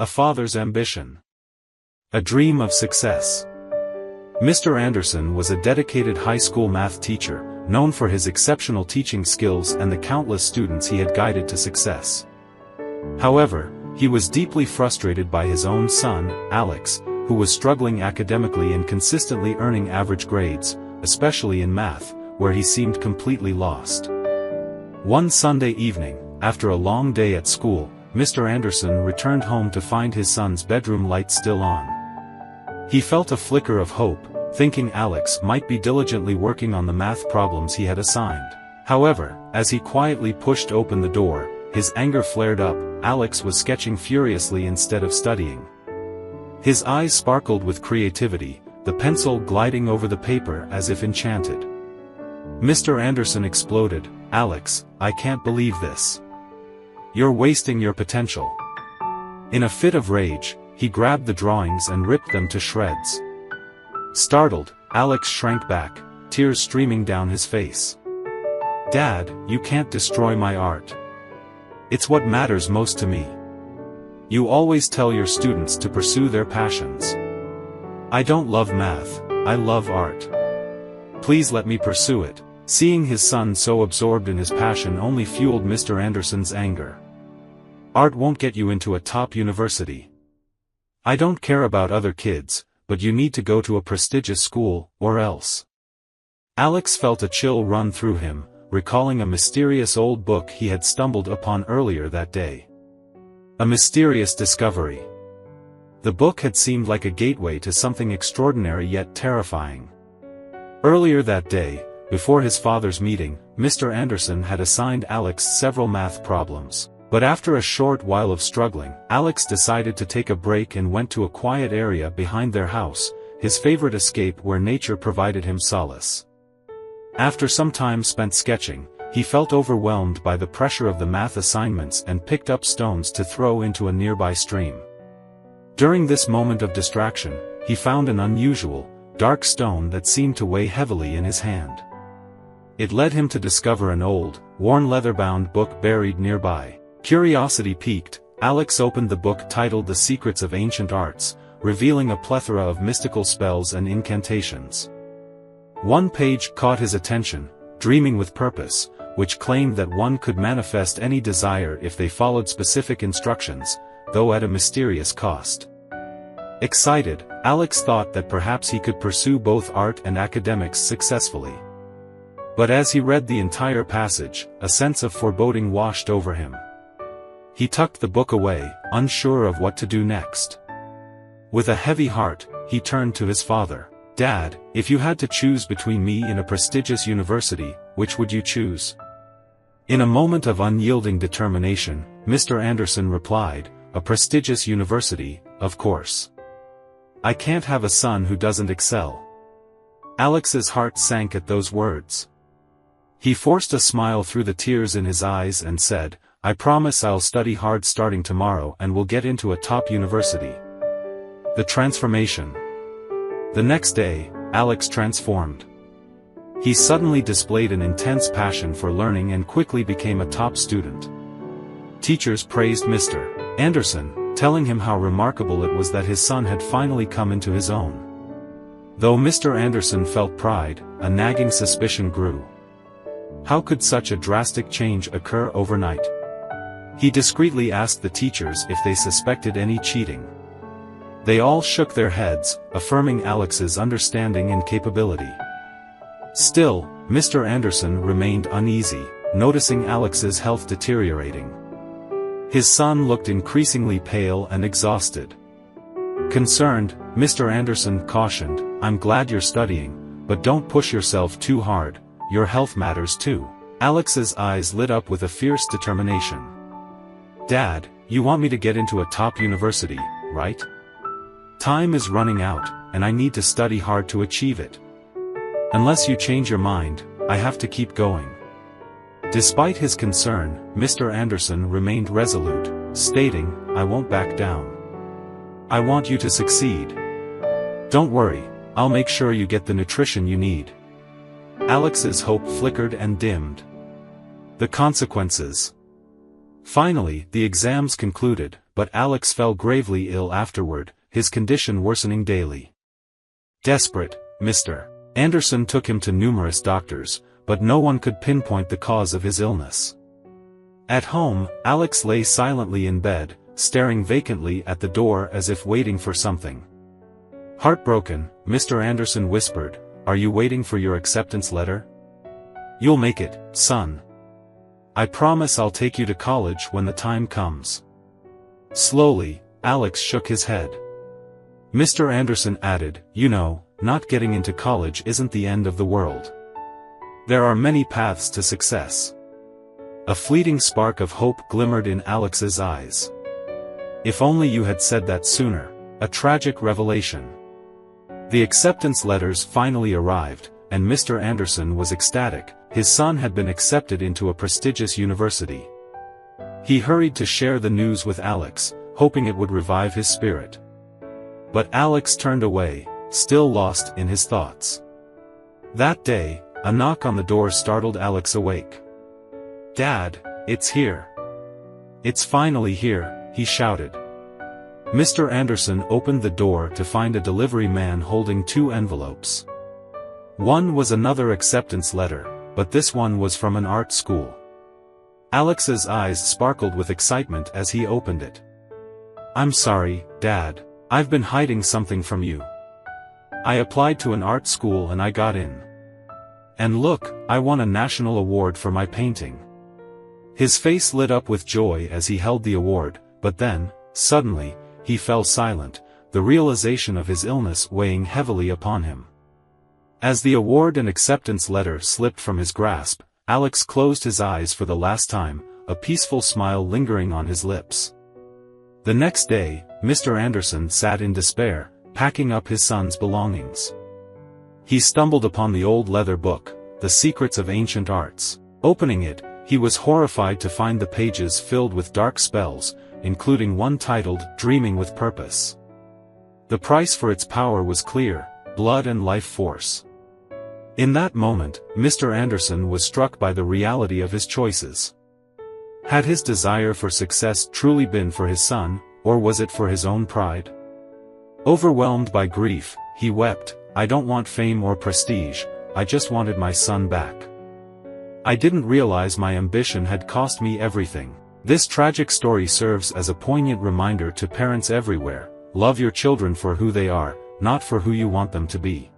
A father's ambition. A dream of success. Mr. Anderson was a dedicated high school math teacher, known for his exceptional teaching skills and the countless students he had guided to success. However, he was deeply frustrated by his own son, Alex, who was struggling academically and consistently earning average grades, especially in math, where he seemed completely lost. One Sunday evening, after a long day at school, Mr. Anderson returned home to find his son's bedroom light still on. He felt a flicker of hope, thinking Alex might be diligently working on the math problems he had assigned. However, as he quietly pushed open the door, his anger flared up. Alex was sketching furiously instead of studying. His eyes sparkled with creativity, the pencil gliding over the paper as if enchanted. Mr. Anderson exploded, "Alex, I can't believe this. You're wasting your potential." In a fit of rage, he grabbed the drawings and ripped them to shreds. Startled, Alex shrank back, tears streaming down his face. "Dad, you can't destroy my art. It's what matters most to me. You always tell your students to pursue their passions. I don't love math, I love art. Please let me pursue it." Seeing his son so absorbed in his passion only fueled Mr. Anderson's anger. "Art won't get you into a top university. I don't care about other kids, but you need to go to a prestigious school, or else." Alex felt a chill run through him, recalling a mysterious old book he had stumbled upon earlier that day. A mysterious discovery. The book had seemed like a gateway to something extraordinary yet terrifying. Earlier that day, before his father's meeting, Mr. Anderson had assigned Alex several math problems. But after a short while of struggling, Alex decided to take a break and went to a quiet area behind their house, his favorite escape where nature provided him solace. After some time spent sketching, he felt overwhelmed by the pressure of the math assignments and picked up stones to throw into a nearby stream. During this moment of distraction, he found an unusual, dark stone that seemed to weigh heavily in his hand. It led him to discover an old, worn leather-bound book buried nearby. Curiosity piqued, Alex opened the book titled The Secrets of Ancient Arts, revealing a plethora of mystical spells and incantations. One page caught his attention, Dreaming with Purpose, which claimed that one could manifest any desire if they followed specific instructions, though at a mysterious cost. Excited, Alex thought that perhaps he could pursue both art and academics successfully. But as he read the entire passage, a sense of foreboding washed over him. He tucked the book away, unsure of what to do next. With a heavy heart, he turned to his father. "Dad, if you had to choose between me and a prestigious university, which would you choose?" In a moment of unyielding determination, Mr. Anderson replied, "A prestigious university, of course. I can't have a son who doesn't excel." Alex's heart sank at those words. He forced a smile through the tears in his eyes and said, "I promise I'll study hard starting tomorrow and will get into a top university." The transformation. The next day, Alex transformed. He suddenly displayed an intense passion for learning and quickly became a top student. Teachers praised Mr. Anderson, telling him how remarkable it was that his son had finally come into his own. Though Mr. Anderson felt pride, a nagging suspicion grew. How could such a drastic change occur overnight? He discreetly asked the teachers if they suspected any cheating. They all shook their heads, affirming Alex's understanding and capability. Still, Mr. Anderson remained uneasy, noticing Alex's health deteriorating. His son looked increasingly pale and exhausted. Concerned, Mr. Anderson cautioned, "I'm glad you're studying, but don't push yourself too hard, your health matters too." Alex's eyes lit up with a fierce determination. "Dad, you want me to get into a top university, right? Time is running out, and I need to study hard to achieve it. Unless you change your mind, I have to keep going." Despite his concern, Mr. Anderson remained resolute, stating, "I won't back down. I want you to succeed. Don't worry, I'll make sure you get the nutrition you need." Alex's hope flickered and dimmed. The consequences. Finally, the exams concluded, but Alex fell gravely ill afterward, his condition worsening daily. Desperate, Mr. Anderson took him to numerous doctors, but no one could pinpoint the cause of his illness. At home, Alex lay silently in bed, staring vacantly at the door as if waiting for something. Heartbroken, Mr. Anderson whispered, "Are you waiting for your acceptance letter? You'll make it, son. I promise I'll take you to college when the time comes." Slowly, Alex shook his head. Mr. Anderson added, "You know, not getting into college isn't the end of the world. There are many paths to success." A fleeting spark of hope glimmered in Alex's eyes. "If only you had said that sooner." A tragic revelation. The acceptance letters finally arrived, and Mr. Anderson was ecstatic. His son had been accepted into a prestigious university. He hurried to share the news with Alex, hoping it would revive his spirit. But Alex turned away, still lost in his thoughts. That day, a knock on the door startled Alex awake. "Dad, it's here. It's finally here," he shouted. Mr. Anderson opened the door to find a delivery man holding 2 envelopes. One was another acceptance letter, but this one was from an art school. Alex's eyes sparkled with excitement as he opened it. "I'm sorry, Dad. I've been hiding something from you. I applied to an art school and I got in. And look, I won a national award for my painting." His face lit up with joy as he held the award, but then, suddenly, he fell silent, the realization of his illness weighing heavily upon him. As the award and acceptance letter slipped from his grasp, Alex closed his eyes for the last time, a peaceful smile lingering on his lips. The next day, Mr. Anderson sat in despair, packing up his son's belongings. He stumbled upon the old leather book, The Secrets of Ancient Arts. Opening it, he was horrified to find the pages filled with dark spells, including one titled, Dreaming with Purpose. The price for its power was clear, blood and life force. In that moment, Mr. Anderson was struck by the reality of his choices. Had his desire for success truly been for his son, or was it for his own pride? Overwhelmed by grief, he wept, "I don't want fame or prestige, I just wanted my son back. I didn't realize my ambition had cost me everything." This tragic story serves as a poignant reminder to parents everywhere: love your children for who they are, not for who you want them to be.